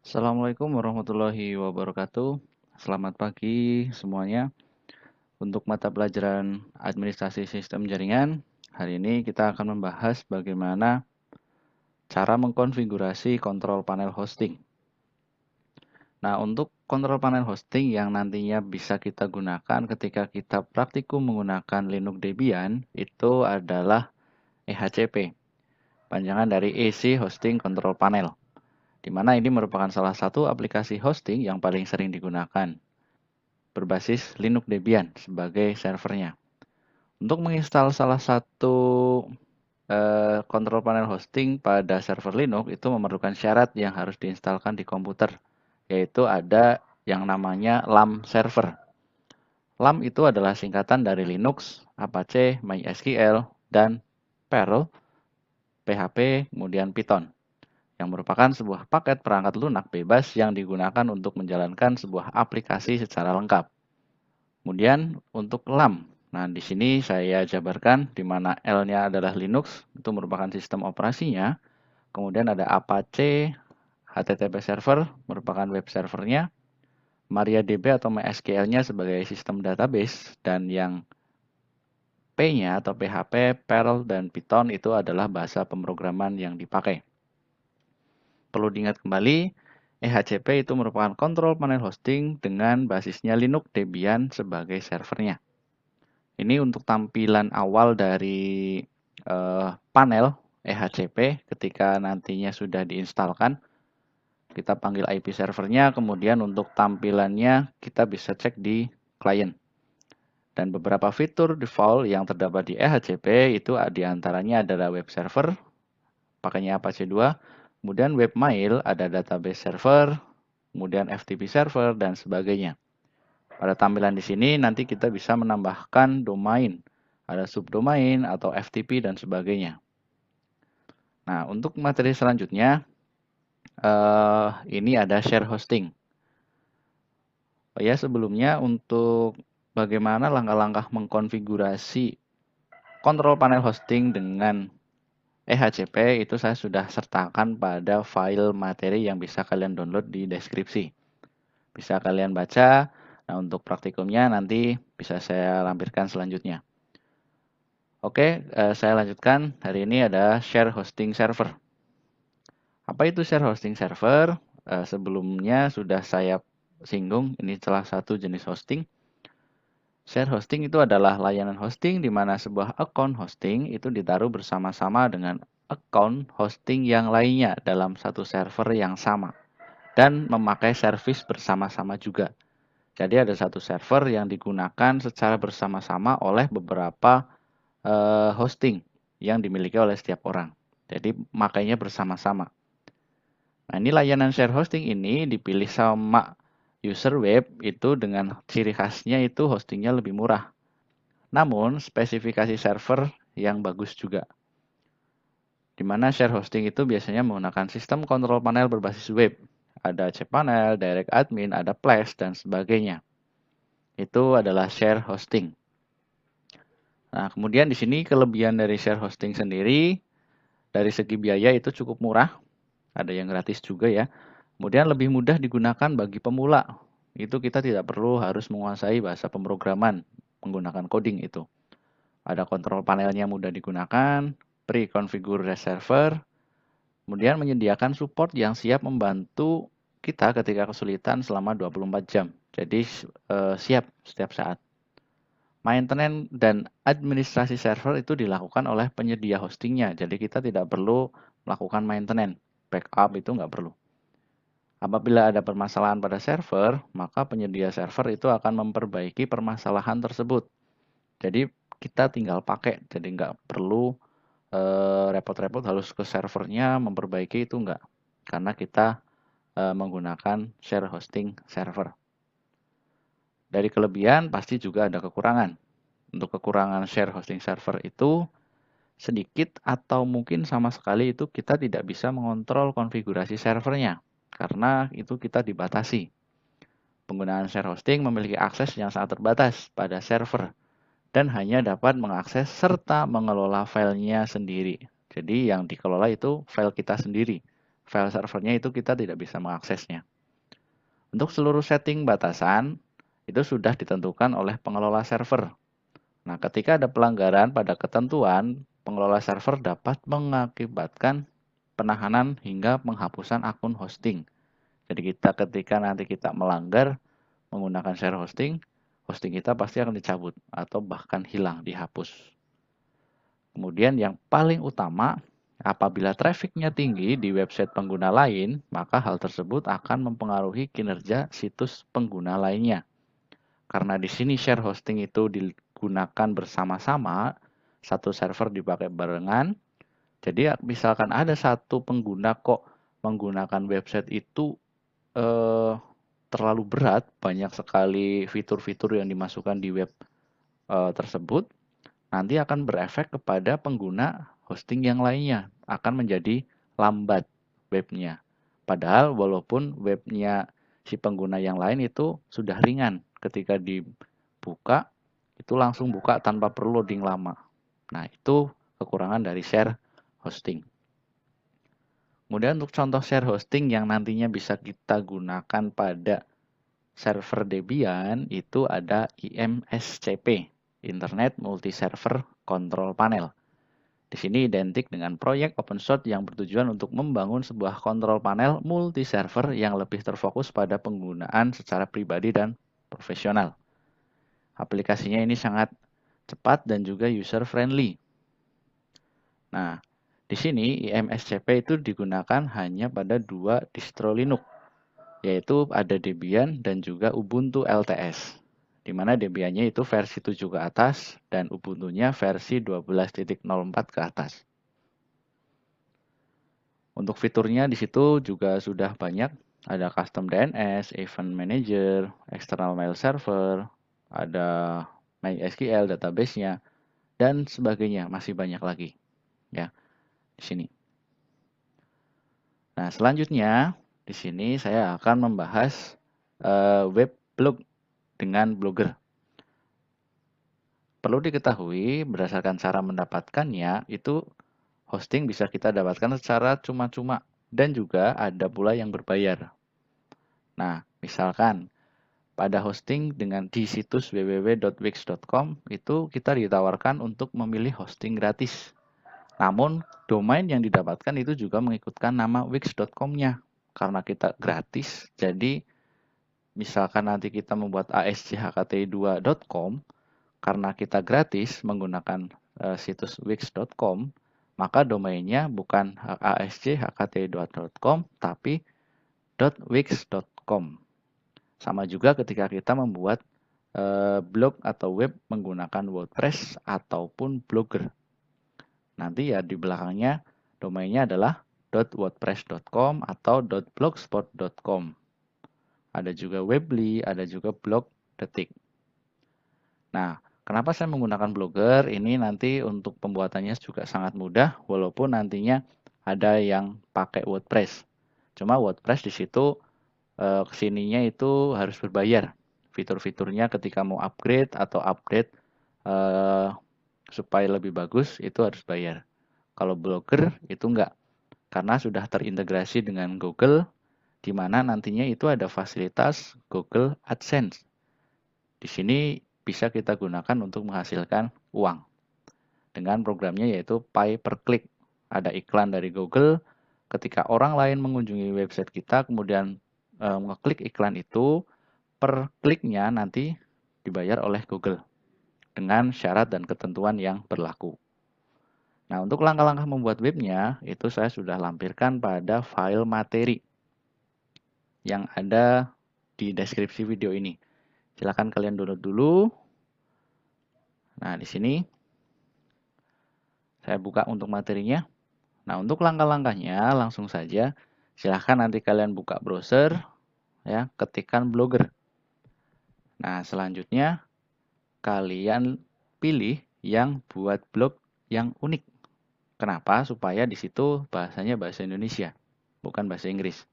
Assalamualaikum warahmatullahi wabarakatuh. Selamat pagi semuanya. Untuk mata pelajaran Administrasi Sistem Jaringan, hari ini kita akan membahas bagaimana cara mengkonfigurasi kontrol panel hosting. Nah, untuk kontrol panel hosting yang nantinya bisa kita gunakan ketika kita praktikum menggunakan Linux Debian, itu adalah EHCP, panjangan dari AC Hosting Control Panel, di mana ini merupakan salah satu aplikasi hosting yang paling sering digunakan, berbasis Linux Debian sebagai servernya. Untuk menginstal salah satu kontrol panel hosting pada server Linux itu memerlukan syarat yang harus diinstalkan di komputer, yaitu ada yang namanya LAM server. LAM itu adalah singkatan dari Linux, Apache, MySQL, dan Perl, PHP, kemudian Python, yang merupakan sebuah paket perangkat lunak bebas yang digunakan untuk menjalankan sebuah aplikasi secara lengkap. Kemudian untuk LAM, nah di sini saya jabarkan di mana L-nya adalah Linux, itu merupakan sistem operasinya. Kemudian ada Apache, HTTP server, merupakan web servernya. MariaDB atau MySQL-nya sebagai sistem database, dan yang P-nya atau PHP, Perl, dan Python itu adalah bahasa pemrograman yang dipakai. Perlu diingat kembali, EHCP itu merupakan kontrol panel hosting dengan basisnya Linux Debian sebagai servernya. Ini untuk tampilan awal dari panel EHCP ketika nantinya sudah diinstalkan. Kita panggil IP servernya, kemudian untuk tampilannya kita bisa cek di klien. Dan beberapa fitur default yang terdapat di EHCP itu diantaranya adalah web server, pakainya Apache 2, kemudian webmail, ada database server, kemudian FTP server, dan sebagainya. Pada tampilan di sini nanti kita bisa menambahkan domain, ada subdomain atau FTP dan sebagainya. Nah, untuk materi selanjutnya, ini ada share hosting. Oh ya, sebelumnya untuk bagaimana langkah-langkah mengkonfigurasi kontrol panel hosting dengan EHCP itu saya sudah sertakan pada file materi yang bisa kalian download di deskripsi. Bisa kalian baca. Nah, untuk praktikumnya nanti bisa saya lampirkan selanjutnya. Oke, saya lanjutkan. Hari ini ada share hosting server. Apa itu share hosting server? Sebelumnya sudah saya singgung, ini salah satu jenis hosting. Share hosting itu adalah layanan hosting di mana sebuah account hosting itu ditaruh bersama-sama dengan account hosting yang lainnya dalam satu server yang sama dan memakai service bersama-sama juga. Jadi ada satu server yang digunakan secara bersama-sama oleh beberapa hosting yang dimiliki oleh setiap orang. Jadi makainya bersama-sama. Nah, ini layanan share hosting ini dipilih sama user web itu dengan ciri khasnya itu hostingnya lebih murah. Namun, spesifikasi server yang bagus juga. Di mana share hosting itu biasanya menggunakan sistem kontrol panel berbasis web. Ada cPanel, Direct Admin, ada Flash, dan sebagainya. Itu adalah share hosting. Nah, kemudian di sini kelebihan dari share hosting sendiri, dari segi biaya itu cukup murah. Ada yang gratis juga ya. Kemudian lebih mudah digunakan bagi pemula. Itu kita tidak perlu harus menguasai bahasa pemrograman menggunakan coding itu. Ada kontrol panelnya mudah digunakan, pre-configure server, kemudian menyediakan support yang siap membantu kita ketika kesulitan selama 24 jam. Jadi siap setiap saat. Maintenance dan administrasi server itu dilakukan oleh penyedia hostingnya. Jadi kita tidak perlu melakukan maintenance. Backup itu nggak perlu. Apabila ada permasalahan pada server, maka penyedia server itu akan memperbaiki permasalahan tersebut. Jadi kita tinggal pakai, jadi nggak perlu repot-repot harus ke servernya memperbaiki, itu nggak. Karena kita menggunakan share hosting server. Dari kelebihan pasti juga ada kekurangan. Untuk kekurangan share hosting server itu sedikit atau mungkin sama sekali itu kita tidak bisa mengontrol konfigurasi servernya. Karena itu kita dibatasi. Penggunaan share hosting memiliki akses yang sangat terbatas pada server dan hanya dapat mengakses serta mengelola filenya sendiri. Jadi yang dikelola itu file kita sendiri, file servernya itu kita tidak bisa mengaksesnya. Untuk seluruh setting batasan, itu sudah ditentukan oleh pengelola server. Nah, ketika ada pelanggaran pada ketentuan, pengelola server dapat mengakibatkan penahanan hingga penghapusan akun hosting. Jadi ketika nanti kita melanggar menggunakan share hosting, hosting kita pasti akan dicabut atau bahkan hilang, dihapus. Kemudian yang paling utama, apabila trafficnya tinggi di website pengguna lain, maka hal tersebut akan mempengaruhi kinerja situs pengguna lainnya. Karena di sini share hosting itu digunakan bersama-sama, satu server dipakai barengan. Jadi misalkan ada satu pengguna kok menggunakan website itu terlalu berat, banyak sekali fitur-fitur yang dimasukkan di web tersebut, nanti akan berefek kepada pengguna hosting yang lainnya, akan menjadi lambat webnya. Padahal walaupun webnya si pengguna yang lain itu sudah ringan, ketika dibuka itu langsung buka tanpa perlu loading lama. Nah, itu kekurangan dari share hosting. Kemudian untuk contoh share hosting yang nantinya bisa kita gunakan pada server Debian itu ada IMSCP, Internet Multi-Server Control Panel. Di sini identik dengan proyek open source yang bertujuan untuk membangun sebuah control panel multi-server yang lebih terfokus pada penggunaan secara pribadi dan profesional. Aplikasinya ini sangat cepat dan juga user friendly. Nah, di sini IMSCP itu digunakan hanya pada 2 distro Linux, yaitu ada Debian dan juga Ubuntu LTS, di mana Debiannya itu versi 7 ke atas dan Ubuntunya versi 12.04 ke atas. Untuk fiturnya di situ juga sudah banyak, ada custom DNS, event manager, external mail server, ada MySQL database-nya, dan sebagainya, masih banyak lagi ya di sini. Nah, selanjutnya di sini saya akan membahas web blog dengan Blogger. Perlu diketahui berdasarkan cara mendapatkannya itu hosting bisa kita dapatkan secara cuma-cuma dan juga ada pula yang berbayar. Nah, misalkan pada hosting dengan di situs www.wix.com itu kita ditawarkan untuk memilih hosting gratis. Namun, domain yang didapatkan itu juga mengikutkan nama wix.com-nya. Karena kita gratis, jadi misalkan nanti kita membuat aschkt2.com, karena kita gratis menggunakan situs wix.com, maka domainnya bukan aschkt2.com, tapi .wix.com. Sama juga ketika kita membuat blog atau web menggunakan WordPress ataupun Blogger. Nanti ya di belakangnya domainnya adalah .wordpress.com atau .blogspot.com. Ada juga Weebly, ada juga blog detik. Nah, kenapa saya menggunakan Blogger? Ini nanti untuk pembuatannya juga sangat mudah, walaupun nantinya ada yang pakai WordPress. Cuma WordPress di situ kesininya itu harus berbayar. Fitur-fiturnya ketika mau upgrade atau update supaya lebih bagus itu harus bayar. Kalau Blogger itu enggak, karena sudah terintegrasi dengan Google, di mana nantinya itu ada fasilitas Google AdSense. Di sini bisa kita gunakan untuk menghasilkan uang dengan programnya yaitu Pay per Click. Ada iklan dari Google, ketika orang lain mengunjungi website kita kemudian mengeklik iklan itu, per kliknya nanti dibayar oleh Google dengan syarat dan ketentuan yang berlaku. Nah, untuk langkah-langkah membuat webnya, itu saya sudah lampirkan pada file materi yang ada di deskripsi video ini. Silahkan kalian download dulu. Nah, di sini saya buka untuk materinya. Nah, untuk langkah-langkahnya langsung saja. Silahkan nanti kalian buka browser, ya, ketikkan Blogger. Nah, selanjutnya kalian pilih yang buat blog yang unik. Kenapa? Supaya di situ bahasanya bahasa Indonesia, bukan bahasa Inggris.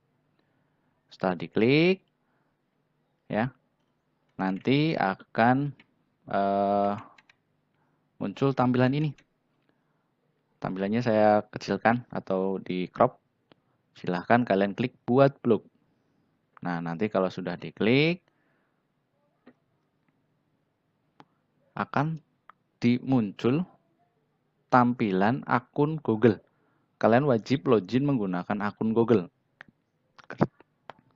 Setelah diklik, ya, nanti akan muncul tampilan ini. Tampilannya saya kecilkan atau di crop. Silahkan kalian klik buat blog. Nah, nanti kalau sudah diklik, akan muncul tampilan akun Google. Kalian wajib login menggunakan akun Google.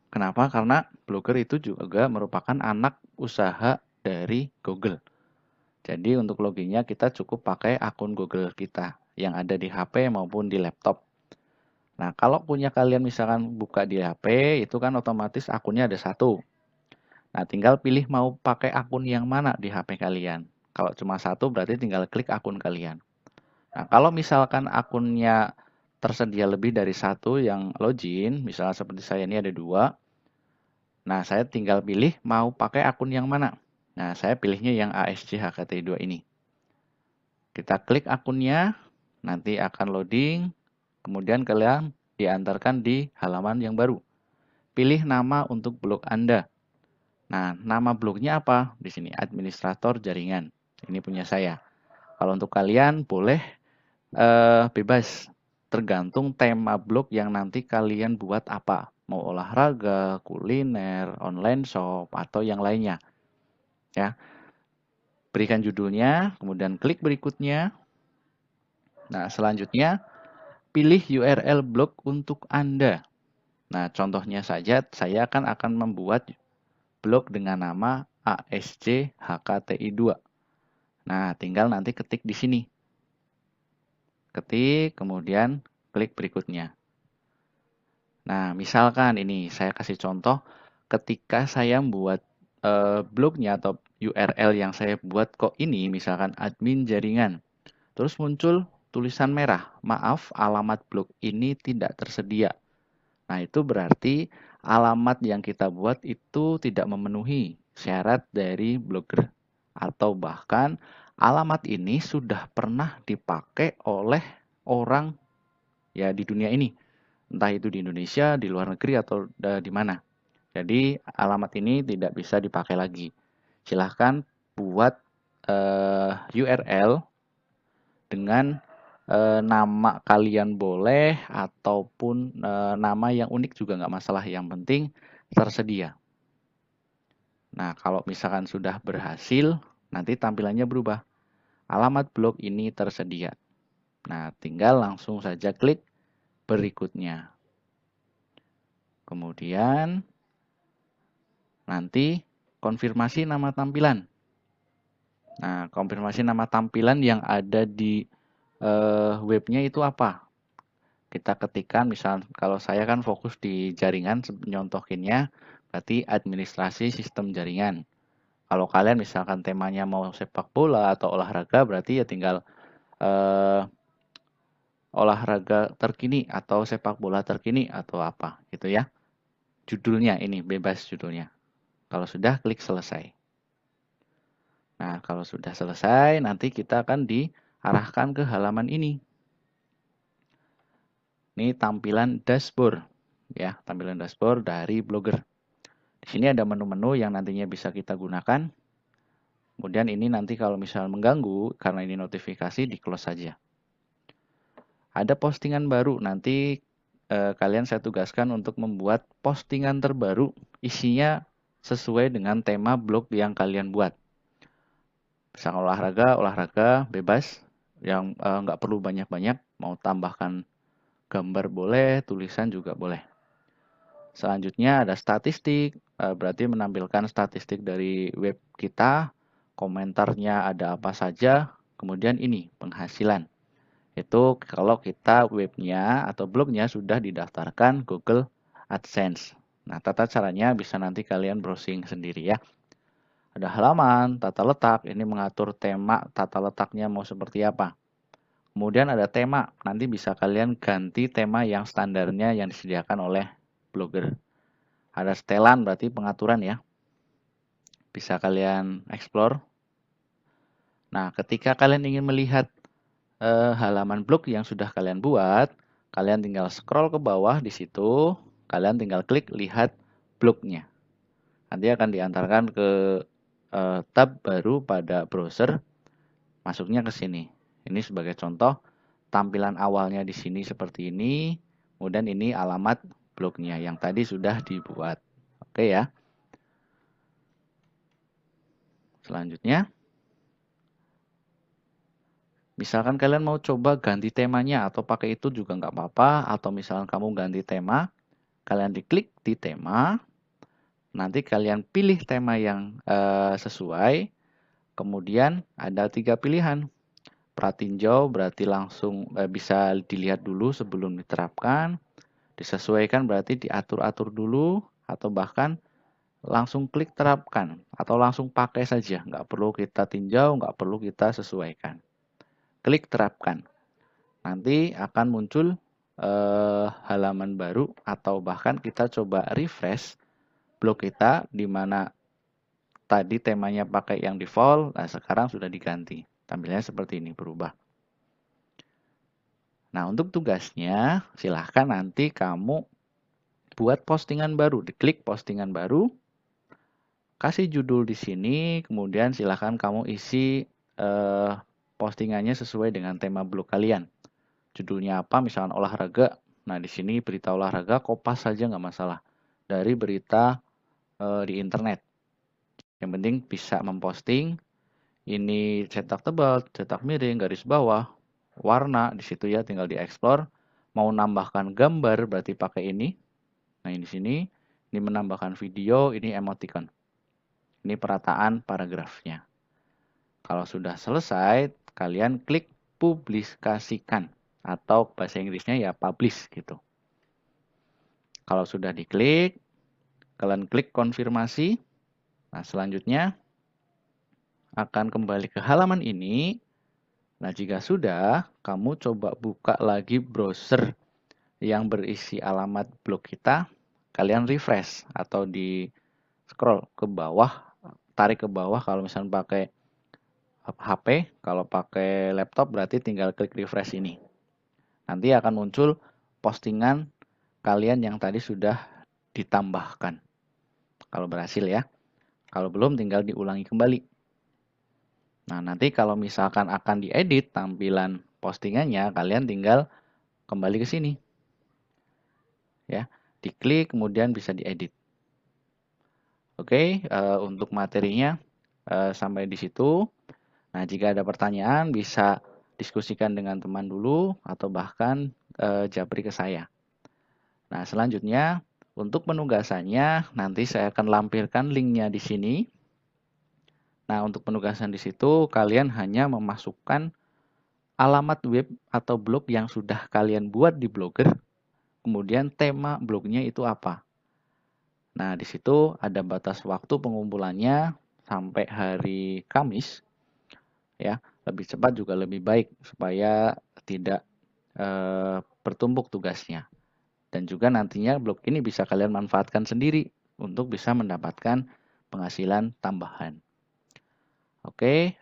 Kenapa? Karena Blogger itu juga merupakan anak usaha dari Google. Jadi untuk loginnya kita cukup pakai akun Google kita yang ada di HP maupun di laptop. Nah, kalau punya kalian misalkan buka di HP, itu kan otomatis akunnya ada satu. Nah, tinggal pilih mau pakai akun yang mana di HP kalian. Kalau cuma satu berarti tinggal klik akun kalian. Nah, kalau misalkan akunnya tersedia lebih dari satu yang login, misalnya seperti saya ini ada dua. Nah, saya tinggal pilih mau pakai akun yang mana. Nah, saya pilihnya yang ASJ HKT2 ini. Kita klik akunnya, nanti akan loading, kemudian kalian diantarkan di halaman yang baru. Pilih nama untuk blog Anda. Nah, nama blognya apa? Di sini, administrator jaringan. Ini punya saya. Kalau untuk kalian, boleh bebas. Tergantung tema blog yang nanti kalian buat apa. Mau olahraga, kuliner, online shop, atau yang lainnya. Ya, berikan judulnya, kemudian klik berikutnya. Nah, selanjutnya pilih URL blog untuk Anda. Nah, contohnya saja saya akan membuat blog dengan nama ASJ HKTI2. Nah, tinggal nanti ketik di sini. Ketik, kemudian klik berikutnya. Nah, misalkan ini saya kasih contoh ketika saya membuat blognya atau URL yang saya buat kok ini misalkan admin jaringan. Terus muncul tulisan merah, maaf alamat blog ini tidak tersedia. Nah, itu berarti alamat yang kita buat itu tidak memenuhi syarat dari Blogger. Atau bahkan alamat ini sudah pernah dipakai oleh orang ya di dunia ini. Entah itu di Indonesia, di luar negeri, atau di mana. Jadi alamat ini tidak bisa dipakai lagi. Silahkan buat URL dengan nama kalian boleh ataupun nama yang unik juga nggak masalah, yang penting tersedia. Nah, kalau misalkan sudah berhasil, nanti tampilannya berubah. Alamat blog ini tersedia. Nah, tinggal langsung saja klik berikutnya. Kemudian nanti konfirmasi nama tampilan. Nah, konfirmasi nama tampilan yang ada di webnya itu apa? Kita ketikkan, misal kalau saya kan fokus di jaringan, nyontohinnya berarti administrasi sistem jaringan. Kalau kalian misalkan temanya mau sepak bola atau olahraga, berarti ya tinggal olahraga terkini atau sepak bola terkini atau apa gitu ya. Judulnya ini bebas judulnya. Kalau sudah klik selesai. Nah, kalau sudah selesai, nanti kita akan diarahkan ke halaman ini. Ini tampilan dashboard, ya, tampilan dashboard dari Blogger. Di sini ada menu-menu yang nantinya bisa kita gunakan. Kemudian ini nanti kalau misal mengganggu, karena ini notifikasi, di close saja. Ada postingan baru, nanti kalian saya tugaskan untuk membuat postingan terbaru, isinya sesuai dengan tema blog yang kalian buat. Misalkan olahraga bebas, yang nggak perlu banyak-banyak, mau tambahkan gambar boleh, tulisan juga boleh. Selanjutnya ada statistik, berarti menampilkan statistik dari web kita, komentarnya ada apa saja, kemudian ini penghasilan. Itu kalau kita webnya atau blognya sudah didaftarkan Google AdSense. Nah, tata caranya bisa nanti kalian browsing sendiri ya. Ada halaman, tata letak, ini mengatur tema tata letaknya mau seperti apa. Kemudian ada tema, nanti bisa kalian ganti tema yang standarnya yang disediakan oleh Blogger. Ada setelan, berarti pengaturan ya. Bisa kalian explore. Nah, ketika kalian ingin melihat halaman blog yang sudah kalian buat, kalian tinggal scroll ke bawah di situ, kalian tinggal klik lihat blognya. Nanti akan diantarkan ke tab baru pada browser, masuknya ke sini. Ini sebagai contoh, tampilan awalnya di sini seperti ini, Kemudian ini alamat blognya yang tadi sudah dibuat. Oke ya. Selanjutnya, misalkan kalian mau coba ganti temanya atau pakai itu juga nggak apa-apa. Atau misalkan kamu ganti tema, kalian diklik di tema. Nanti kalian pilih tema yang sesuai. Kemudian ada 3 pilihan. Pratinjau berarti langsung bisa dilihat dulu sebelum diterapkan. Disesuaikan berarti diatur-atur dulu. Atau bahkan langsung klik terapkan. Atau langsung pakai saja. Nggak perlu kita tinjau, nggak perlu kita sesuaikan. Klik terapkan. Nanti akan muncul halaman baru. Atau bahkan kita coba refresh blog kita di mana tadi temanya pakai yang default, nah sekarang sudah diganti. Tampilnya seperti ini, berubah. Nah, untuk tugasnya, silahkan nanti kamu buat postingan baru. Diklik postingan baru, kasih judul di sini, kemudian silahkan kamu isi postingannya sesuai dengan tema blog kalian. Judulnya apa, misalkan olahraga. Nah, di sini berita olahraga, kopas saja nggak masalah. Dari berita di internet. Yang penting bisa memposting. Ini cetak tebal, cetak miring, garis bawah, warna di situ ya, tinggal dieksplor. Mau nambahkan gambar berarti pakai ini. Nah, ini di sini ini menambahkan video, ini emoticon. Ini perataan paragrafnya. Kalau sudah selesai, kalian klik publikasikan atau bahasa Inggrisnya ya publish gitu. Kalau sudah diklik, kalian klik konfirmasi. Nah, selanjutnya akan kembali ke halaman ini. Nah, jika sudah, kamu coba buka lagi browser yang berisi alamat blog kita. Kalian refresh atau di scroll ke bawah, tarik ke bawah kalau misalnya pakai HP. Kalau pakai laptop berarti tinggal klik refresh ini. Nanti akan muncul postingan kalian yang tadi sudah ditambahkan. Kalau berhasil ya. Kalau belum tinggal diulangi kembali. Nah, nanti kalau misalkan akan diedit tampilan postingannya, kalian tinggal kembali ke sini. Ya, diklik kemudian bisa diedit. Oke, untuk materinya sampai di situ. Nah, jika ada pertanyaan bisa diskusikan dengan teman dulu atau bahkan japri ke saya. Nah, selanjutnya untuk penugasannya nanti saya akan lampirkan linknya di sini. Nah, untuk penugasan di situ kalian hanya memasukkan alamat web atau blog yang sudah kalian buat di Blogger, kemudian tema blognya itu apa. Nah, di situ ada batas waktu pengumpulannya sampai hari Kamis. Ya, lebih cepat juga lebih baik supaya tidak bertumpuk tugasnya. Dan juga nantinya blog ini bisa kalian manfaatkan sendiri untuk bisa mendapatkan penghasilan tambahan. Oke,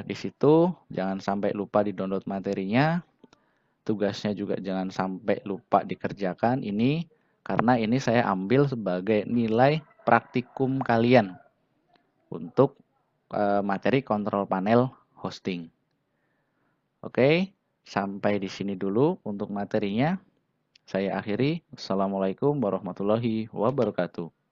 di situ jangan sampai lupa di-download materinya. Tugasnya juga jangan sampai lupa dikerjakan ini, karena ini saya ambil sebagai nilai praktikum kalian untuk materi kontrol panel hosting. Oke, sampai di sini dulu untuk materinya. Saya akhiri. Assalamualaikum warahmatullahi wabarakatuh.